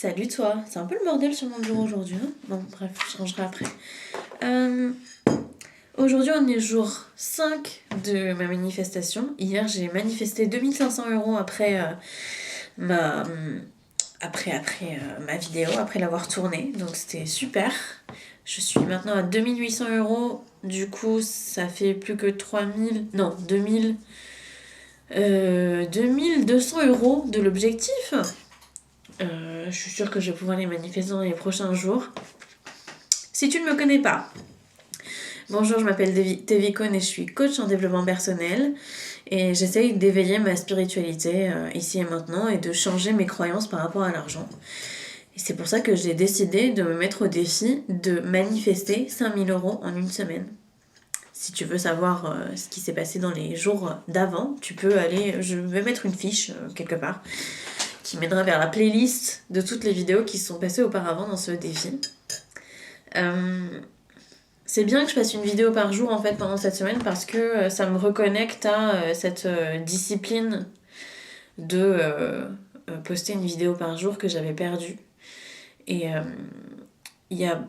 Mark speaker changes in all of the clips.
Speaker 1: Salut toi, c'est un peu le bordel sur mon bureau aujourd'hui. Hein. Bon, bref, je rangerai après. Aujourd'hui, on est jour 5 de ma manifestation. Hier, j'ai manifesté 2500 € après, ma vidéo, après l'avoir tournée. Donc c'était super. Je suis maintenant à 2800 €. Du coup, ça fait plus que 3000... Non, 2200 € de l'objectif. Je suis sûre que je vais pouvoir les manifester dans les prochains jours. Si tu ne me connais pas, bonjour, je m'appelle Tevi Kohn et je suis coach en développement personnel. Et j'essaye d'éveiller ma spiritualité ici et maintenant et de changer mes croyances par rapport à l'argent. Et c'est pour ça que j'ai décidé de me mettre au défi de manifester 5000 € en une semaine. Si tu veux savoir ce qui s'est passé dans les jours d'avant, tu peux aller... Je vais mettre une fiche quelque part qui mènera vers la playlist de toutes les vidéos qui se sont passées auparavant dans ce défi. C'est bien que je fasse une vidéo par jour en fait pendant cette semaine parce que ça me reconnecte à cette discipline de poster une vidéo par jour que j'avais perdue. Et il y a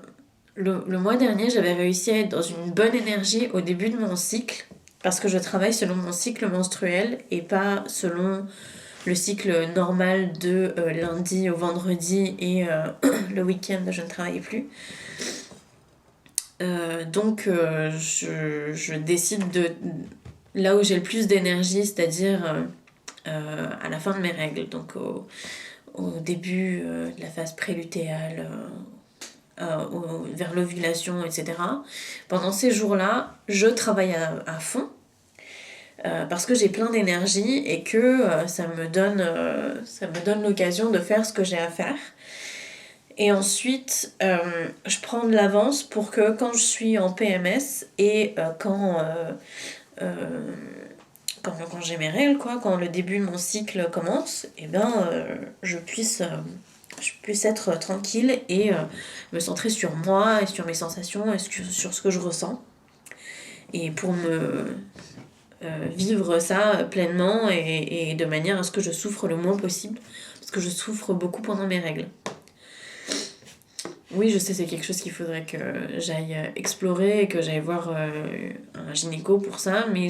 Speaker 1: le mois dernier, j'avais réussi à être dans une bonne énergie au début de mon cycle parce que je travaille selon mon cycle menstruel et pas selon le cycle normal de lundi au vendredi et le week-end je ne travaille plus. Donc je décide de là où j'ai le plus d'énergie, c'est-à-dire à la fin de mes règles, donc au début de la phase prélutéale, vers l'ovulation, etc. Pendant ces jours-là, je travaille à fond parce que j'ai plein d'énergie et que ça me donne l'occasion de faire ce que j'ai à faire. Et ensuite, je prends de l'avance pour que quand je suis en PMS et quand j'ai mes règles, quand le début de mon cycle commence, je puisse être tranquille et me centrer sur moi et sur mes sensations et sur ce que je ressens. Et pour me vivre ça pleinement et de manière à ce que je souffre le moins possible. Parce que je souffre beaucoup pendant mes règles. Oui, je sais, c'est quelque chose qu'il faudrait que j'aille explorer et que j'aille voir un gynéco pour ça, mais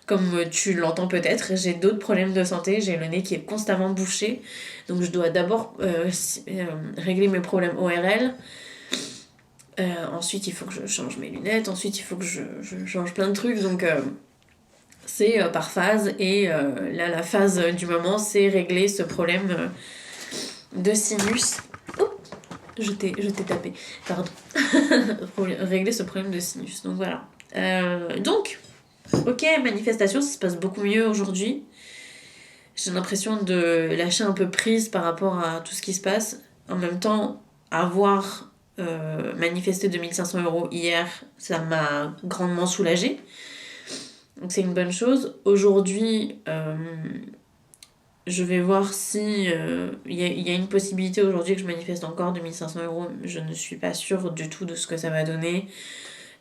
Speaker 1: comme tu l'entends peut-être, j'ai d'autres problèmes de santé, j'ai le nez qui est constamment bouché, donc je dois d'abord régler mes problèmes ORL, ensuite il faut que je change mes lunettes, ensuite il faut que je change plein de trucs, donc c'est par phase, et là la phase du moment c'est régler ce problème de sinus. Je t'ai tapé, pardon. Régler ce problème de sinus. Donc voilà. Donc, ok, manifestation, ça se passe beaucoup mieux aujourd'hui. J'ai l'impression de lâcher un peu prise par rapport à tout ce qui se passe. En même temps, avoir manifesté 2500 € hier, ça m'a grandement soulagée. Donc c'est une bonne chose. Aujourd'hui, je vais voir si il y a une possibilité aujourd'hui que je manifeste encore 2500 €. Je ne suis pas sûre du tout de ce que ça va donner.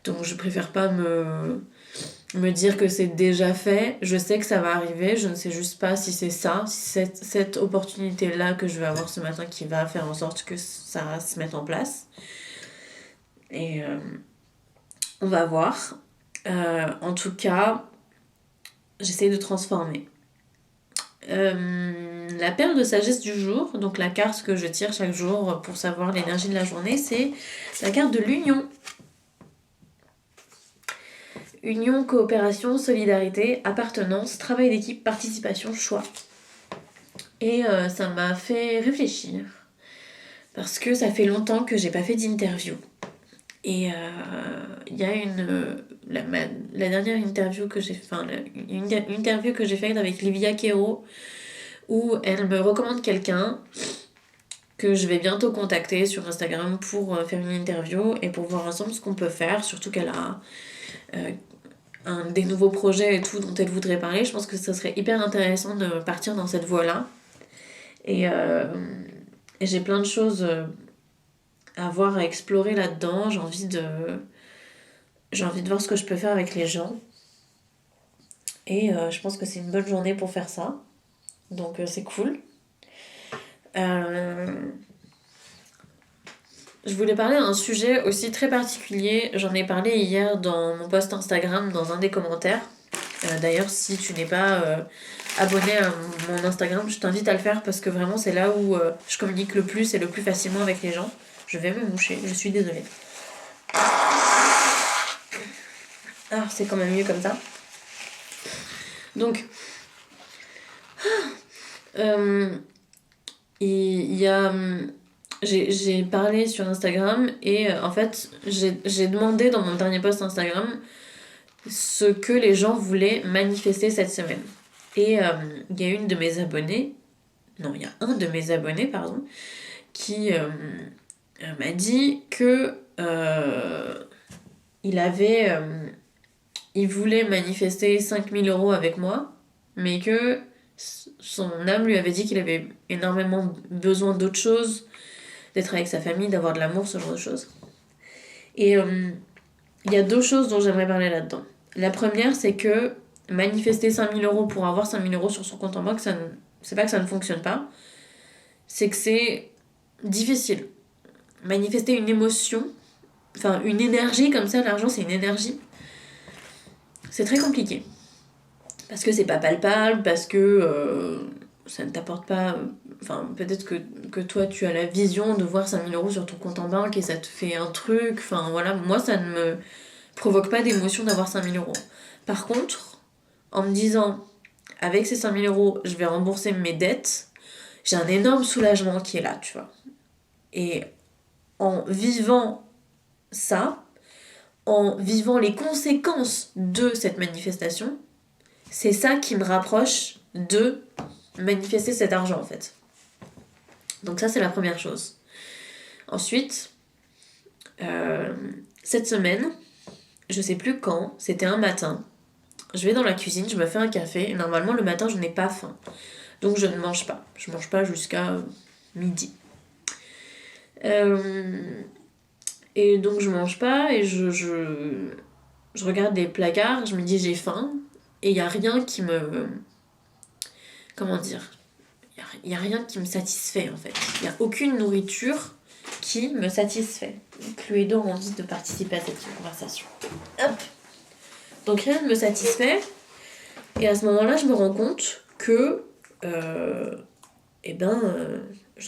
Speaker 1: Donc je préfère pas me dire que c'est déjà fait. Je sais que ça va arriver. Je ne sais juste pas si c'est ça, si c'est cette opportunité-là que je vais avoir ce matin qui va faire en sorte que ça va se mettre en place. Et on va voir. En tout cas, j'essaie de transformer. La perle de sagesse du jour, donc la carte que je tire chaque jour pour savoir l'énergie de la journée, c'est la carte de l'union. Union, coopération, solidarité, appartenance, travail d'équipe, participation, choix. Et ça m'a fait réfléchir parce que ça fait longtemps que j'ai pas fait d'interview. Et il y a la dernière interview que j'ai fait, une interview que j'ai faite avec Livia Quero, où elle me recommande quelqu'un que je vais bientôt contacter sur Instagram pour faire une interview et pour voir ensemble ce qu'on peut faire, surtout qu'elle a des nouveaux projets et tout dont elle voudrait parler. Je pense que ça serait hyper intéressant de partir dans cette voie-là. Et j'ai plein de choses à voir, à explorer là-dedans. J'ai envie de voir ce que je peux faire avec les gens. Et je pense que c'est une bonne journée pour faire ça. Donc c'est cool. je voulais parler d'un sujet aussi très particulier. J'en ai parlé hier dans mon post Instagram, dans un des commentaires. D'ailleurs, si tu n'es pas abonné à mon Instagram, je t'invite à le faire parce que vraiment c'est là où je communique le plus et le plus facilement avec les gens. Je vais me moucher, je suis désolée. Ah, c'est quand même mieux comme ça. Donc, il y a... J'ai parlé sur Instagram et en fait, j'ai demandé dans mon dernier post Instagram ce que les gens voulaient manifester cette semaine. Et il y a une de mes abonnées, non, il y a un de mes abonnés, pardon, qui m'a dit que il voulait manifester 5 000 € avec moi, mais que son âme lui avait dit qu'il avait énormément besoin d'autre chose, d'être avec sa famille, d'avoir de l'amour, ce genre de choses. Et il y a 2 choses dont j'aimerais parler là-dedans. La première, c'est que manifester 5 000 € pour avoir 5 000 € sur son compte en banque, c'est pas que ça ne fonctionne pas, c'est que c'est difficile. Manifester une émotion, enfin une énergie comme ça, l'argent c'est une énergie, c'est très compliqué. Parce que c'est pas palpable, parce que ça ne t'apporte pas... Enfin, peut-être que toi tu as la vision de voir 5 000 € sur ton compte en banque et ça te fait un truc, enfin voilà, moi ça ne me provoque pas d'émotion d'avoir 5 000 €. Par contre, en me disant, avec ces 5 000 €, je vais rembourser mes dettes, j'ai un énorme soulagement qui est là, tu vois. Et en vivant ça, en vivant les conséquences de cette manifestation, c'est ça qui me rapproche de manifester cet argent, en fait. Donc ça, c'est la première chose. Ensuite, cette semaine, je sais plus quand, c'était un matin, je vais dans la cuisine, je me fais un café, et normalement, le matin, je n'ai pas faim. Donc je ne mange pas. Je mange pas jusqu'à midi. Et donc je mange pas et je regarde les placards, je me dis j'ai faim et il y a rien qui me... Comment dire? Il y a rien qui me satisfait en fait. Il y a aucune nourriture qui me satisfait. Cluedo a envie de participer à cette conversation. Hop. Donc rien ne me satisfait et à ce moment-là je me rends compte que je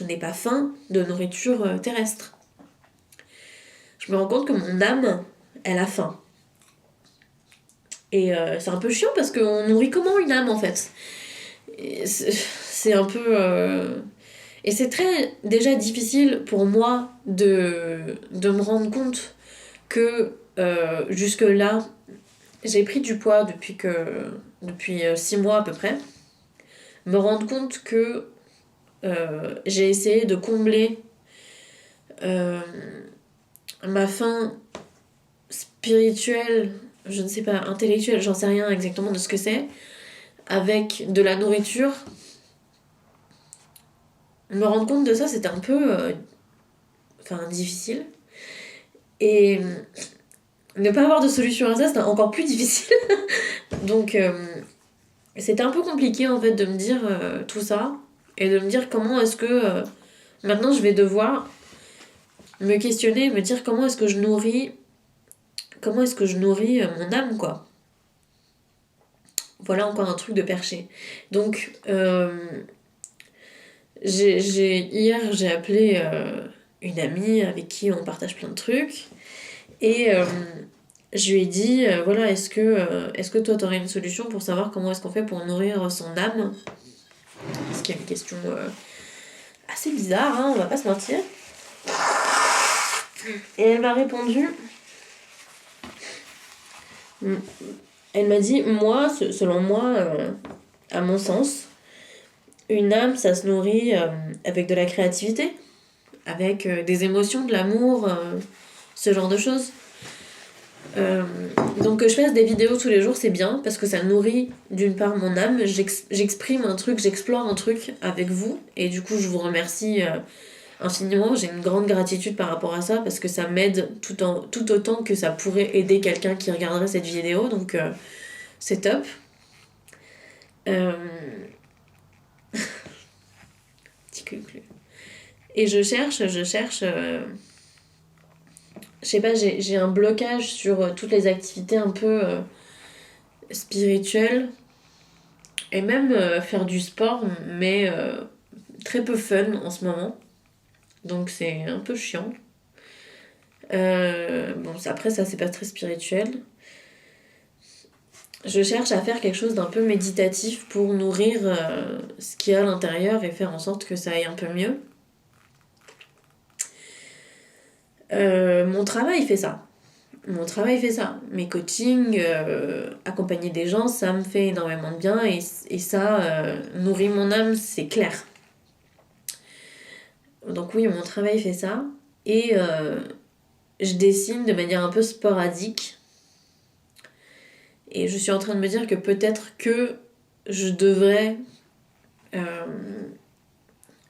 Speaker 1: n'ai pas faim de nourriture terrestre. Je me rends compte que mon âme, elle a faim. Et c'est un peu chiant parce qu'on nourrit comment une âme en fait. Et c'est un peu... Et c'est très déjà difficile pour moi de me rendre compte que jusque-là, j'ai pris du poids depuis 6 mois à peu près. Me rendre compte que j'ai essayé de combler ma faim spirituelle, je ne sais pas, intellectuelle, j'en sais rien exactement de ce que c'est, avec de la nourriture. Me rendre compte de ça, c'était un peu difficile. Et ne pas avoir de solution à ça, c'était encore plus difficile. Donc c'était un peu compliqué en fait de me dire tout ça et de me dire comment est-ce que maintenant je vais devoir me questionner, me dire comment est-ce que je nourris mon âme, quoi. Voilà encore un truc de perché. Donc, hier, j'ai appelé une amie avec qui on partage plein de trucs. Et je lui ai dit, voilà, est-ce que toi, t'aurais une solution pour savoir comment est-ce qu'on fait pour nourrir son âme? Ce qui est une question assez bizarre, hein, on va pas se mentir. Et elle m'a répondu... Elle m'a dit, moi, selon moi, à mon sens, une âme, ça se nourrit avec de la créativité, avec des émotions, de l'amour, ce genre de choses. Donc que je fasse des vidéos tous les jours, c'est bien, parce que ça nourrit d'une part mon âme, j'exprime un truc, j'explore un truc avec vous, et du coup je vous remercie infiniment, j'ai une grande gratitude par rapport à ça, parce que ça m'aide tout autant que ça pourrait aider quelqu'un qui regarderait cette vidéo, donc c'est top. Petit clu-clu. Et je cherche je sais pas, j'ai un blocage sur toutes les activités un peu spirituelles. Et même faire du sport, mais très peu fun en ce moment. Donc c'est un peu chiant. Bon, après, ça, c'est pas très spirituel. Je cherche à faire quelque chose d'un peu méditatif pour nourrir ce qu'il y a à l'intérieur et faire en sorte que ça aille un peu mieux. Mon travail fait ça. Mon travail fait ça. Mes coachings, accompagner des gens, ça me fait énormément de bien et ça nourrit mon âme, c'est clair. Donc oui, mon travail fait ça. Et je dessine de manière un peu sporadique. Et je suis en train de me dire que peut-être que je devrais euh,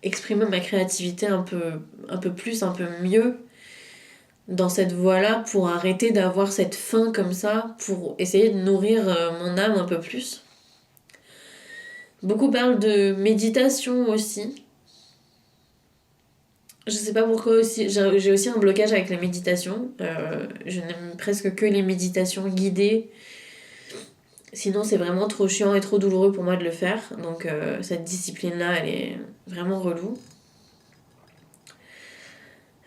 Speaker 1: exprimer ma créativité un peu plus, un peu mieux dans cette voie-là pour arrêter d'avoir cette faim comme ça, pour essayer de nourrir mon âme un peu plus. Beaucoup parlent de méditation aussi. Je sais pas pourquoi aussi, j'ai aussi un blocage avec la méditation. Je n'aime presque que les méditations guidées. Sinon, c'est vraiment trop chiant et trop douloureux pour moi de le faire. Donc, cette discipline-là, elle est vraiment relou.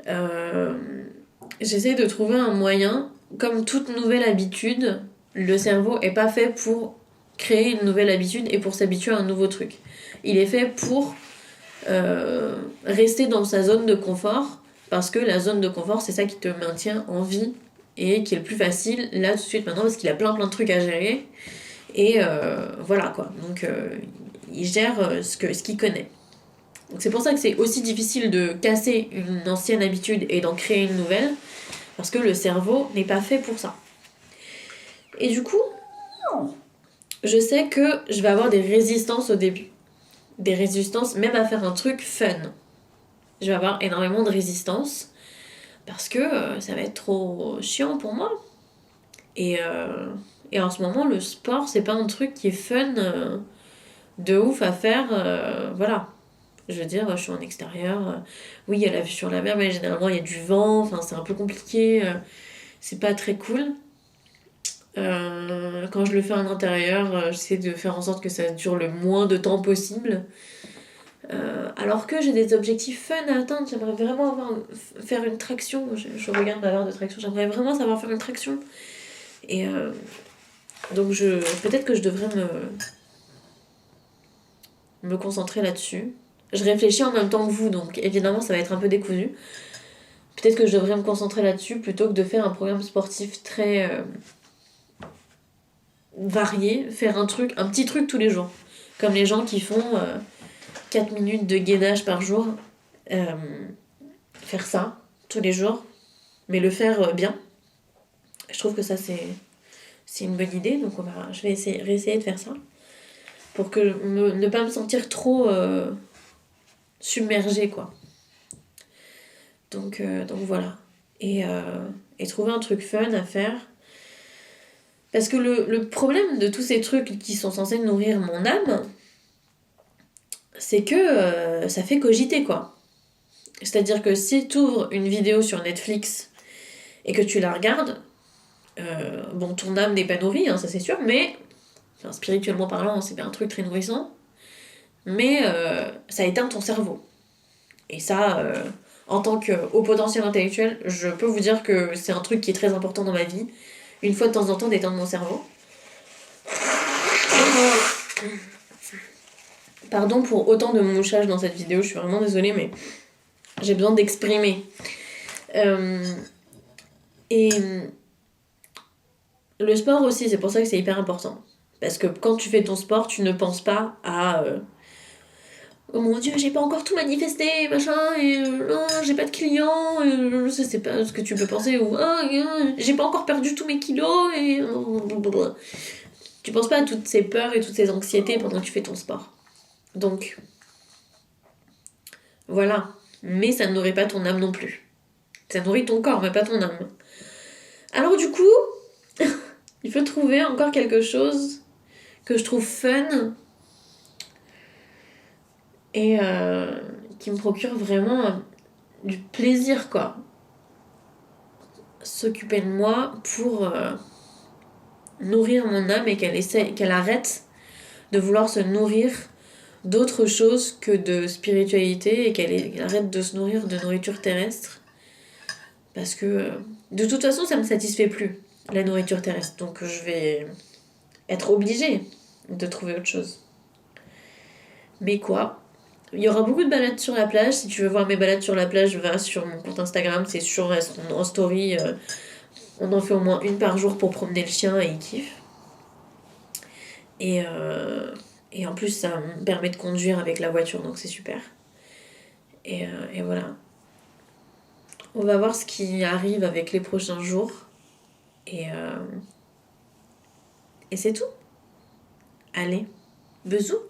Speaker 1: Euh, J'essaie de trouver un moyen. Comme toute nouvelle habitude, le cerveau est pas fait pour créer une nouvelle habitude et pour s'habituer à un nouveau truc. Il est fait pour rester dans sa zone de confort parce que la zone de confort, c'est ça qui te maintient en vie et qui est le plus facile là tout de suite maintenant parce qu'il a plein de trucs à gérer. Et voilà quoi. Donc il gère ce qu'il connaît. Donc c'est pour ça que c'est aussi difficile de casser une ancienne habitude et d'en créer une nouvelle, parce que le cerveau n'est pas fait pour ça. Et du coup, je sais que je vais avoir des résistances au début. Des résistances même à faire un truc fun. Je vais avoir énormément de résistance, parce que ça va être trop chiant pour moi. Et en ce moment, le sport, c'est pas un truc qui est fun de ouf à faire. Voilà. Je veux dire, je suis en extérieur. Oui, il y a la vue sur la mer, mais généralement, il y a du vent. Enfin, c'est un peu compliqué. C'est pas très cool. Quand je le fais en intérieur, j'essaie de faire en sorte que ça dure le moins de temps possible. Alors que j'ai des objectifs fun à atteindre. J'aimerais vraiment faire une traction. Je regarde ma barre de traction. J'aimerais vraiment savoir faire une traction. Et donc, peut-être que je devrais me concentrer là-dessus. Je réfléchis en même temps que vous, donc évidemment ça va être un peu décousu. Peut-être que je devrais me concentrer là-dessus plutôt que de faire un programme sportif très varié, faire un petit truc tous les jours. Comme les gens qui font 4 minutes de gainage par jour. Euh, Faire ça tous les jours, mais le faire bien. Je trouve que ça c'est une bonne idée, donc je vais réessayer de faire ça. Pour que ne pas me sentir trop submergée, quoi. Donc voilà. Et trouver un truc fun à faire. Parce que le problème de tous ces trucs qui sont censés nourrir mon âme, c'est que ça fait cogiter, quoi. C'est-à-dire que si tu ouvres une vidéo sur Netflix et que tu la regardes, bon, ton âme n'est pas nourrie, hein, ça c'est sûr, mais enfin, spirituellement parlant, c'est pas un truc très nourrissant, mais ça éteint ton cerveau. Et ça, en tant que haut potentiel intellectuel, je peux vous dire que c'est un truc qui est très important dans ma vie. Une fois de temps en temps, d'éteindre mon cerveau. Pardon pour autant de mouchage dans cette vidéo, je suis vraiment désolée, mais j'ai besoin d'exprimer. Et le sport aussi, c'est pour ça que c'est hyper important. Parce que quand tu fais ton sport, tu ne penses pas à oh mon dieu, j'ai pas encore tout manifesté, machin, et non, j'ai pas de clients, je sais pas ce que tu peux penser, ou j'ai pas encore perdu tous mes kilos, et tu penses pas à toutes ces peurs et toutes ces anxiétés pendant que tu fais ton sport. Donc, voilà. Mais ça ne nourrit pas ton âme non plus. Ça nourrit ton corps, mais pas ton âme. Alors du coup, il faut trouver encore quelque chose que je trouve fun et qui me procure vraiment du plaisir, quoi. s'occuper de moi pour nourrir mon âme et qu'elle arrête de vouloir se nourrir d'autre chose que de spiritualité et qu'elle arrête de se nourrir de nourriture terrestre. Parce que de toute façon, ça me satisfait plus, la nourriture terrestre. Donc je vais être obligée de trouver autre chose. Mais quoi? Il y aura beaucoup de balades sur la plage. Si tu veux voir mes balades sur la plage, va sur mon compte Instagram. C'est sûr, elles seront en story. On en fait au moins une par jour pour promener le chien et il kiffe. Et en plus, ça me permet de conduire avec la voiture, donc c'est super. Et voilà. On va voir ce qui arrive avec les prochains jours. Et c'est tout. Allez, bisous.